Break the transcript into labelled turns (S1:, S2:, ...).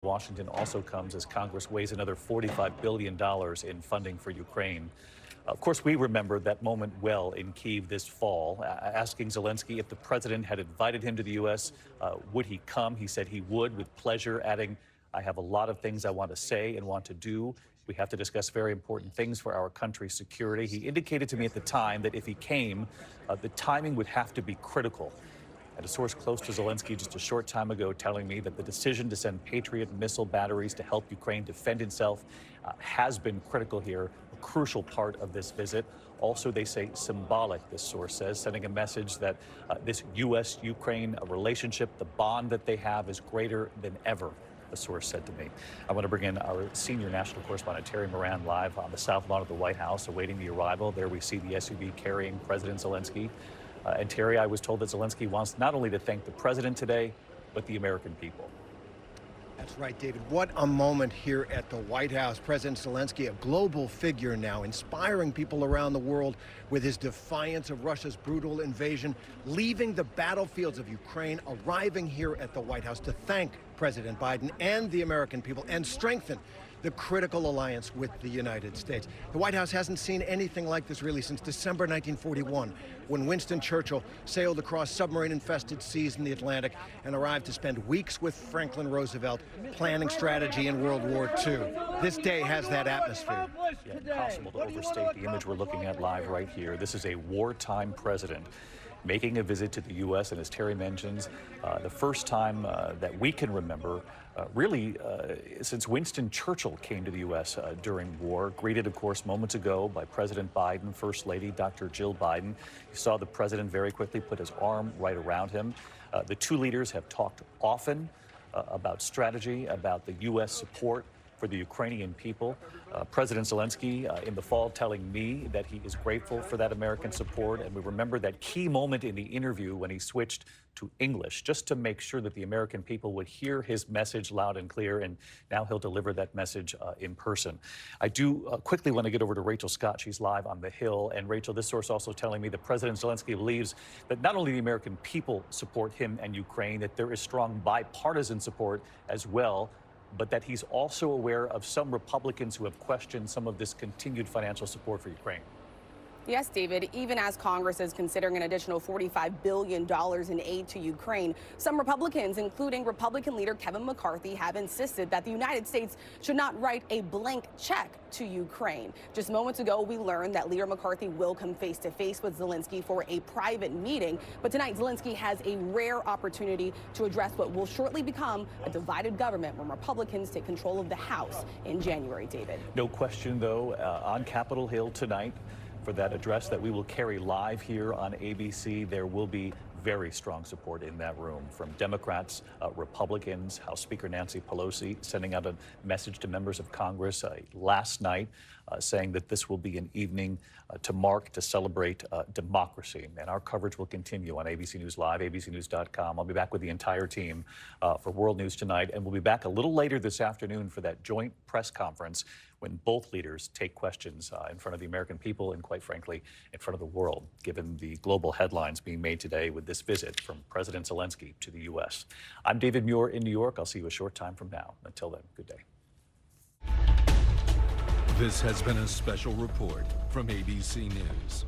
S1: Washington also comes as Congress weighs another $45 billion in funding for Ukraine. Of course, we remember that moment well in Kyiv this fall, asking Zelenskyy if the president had invited him to the U.S., would he come? He said he would with pleasure, adding, "I have a lot of things I want to say and want to do. We have to discuss very important things for our country's security." He indicated to me at the time that if he came, the timing would have to be critical. And a source close to Zelenskyy just a short time ago telling me that the decision to send Patriot missile batteries to help Ukraine defend itself has been critical here, a crucial part of this visit. Also, they say symbolic, this source says, sending a message that this U.S.-Ukraine relationship, the bond that they have, is greater than ever, a source said to me. I want to bring in our senior national correspondent, Terry Moran, live on the south lawn of the White House, awaiting the arrival. There we see the SUV carrying President Zelenskyy. And Terry, I was told that Zelenskyy wants not only to thank the president today, but the American people.
S2: That's right, David. What a moment here at the White House. President Zelenskyy, a global figure now, inspiring people around the world with his defiance of Russia's brutal invasion, leaving the battlefields of Ukraine, arriving here at the White House to thank President Biden and the American people and strengthen the critical alliance with the United States. The White House hasn't seen anything like this really since December 1941, when Winston Churchill sailed across submarine-infested seas in the Atlantic and arrived to spend weeks with Franklin Roosevelt planning strategy in World War II. This day has that atmosphere.
S1: Yeah, impossible to overstate the image we're looking at live right here. This is a wartime president making a visit to the U.S., and as Terry mentions, the first time that we can remember, really since Winston Churchill came to the U.S. During war, greeted, of course, moments ago by President Biden, First Lady Dr. Jill Biden. You saw the president very quickly put his arm right around him. The two leaders have talked often about strategy, about the U.S. support for the Ukrainian people. President Zelenskyy in the fall telling me that he is grateful for that American support. And we remember that key moment in the interview when he switched to English, just to make sure that the American people would hear his message loud and clear. And now he'll deliver that message in person. I do quickly want to get over to Rachel Scott. She's live on the Hill. And Rachel, this source also telling me that President Zelenskyy believes that not only the American people support him and Ukraine, that there is strong bipartisan support as well, but that he's also aware of some Republicans who have questioned some of this continued financial support for Ukraine.
S3: Yes, David, even as Congress is considering an additional $45 billion in aid to Ukraine, some Republicans, including Republican leader Kevin McCarthy, have insisted that the United States should not write a blank check to Ukraine. Just moments ago, we learned that Leader McCarthy will come face-to-face with Zelenskyy for a private meeting. But tonight, Zelenskyy has a rare opportunity to address what will shortly become a divided government when Republicans take control of the House in January, David.
S1: No question, though, on Capitol Hill tonight, for that address that we will carry live here on ABC, there will be very strong support in that room from Democrats, Republicans, House Speaker Nancy Pelosi sending out a message to members of Congress last night saying that this will be an evening to mark, to celebrate democracy. And our coverage will continue on ABC News Live, abcnews.com. I'll be back with the entire team for World News Tonight, and we'll be back a little later this afternoon for that joint press conference when both leaders take questions in front of the American people and, quite frankly, in front of the world, given the global headlines being made today with this visit from President Zelenskyy to the U.S. I'm David Muir in New York. I'll see you a short time from now. Until then, good day.
S4: This has been a special report from ABC News.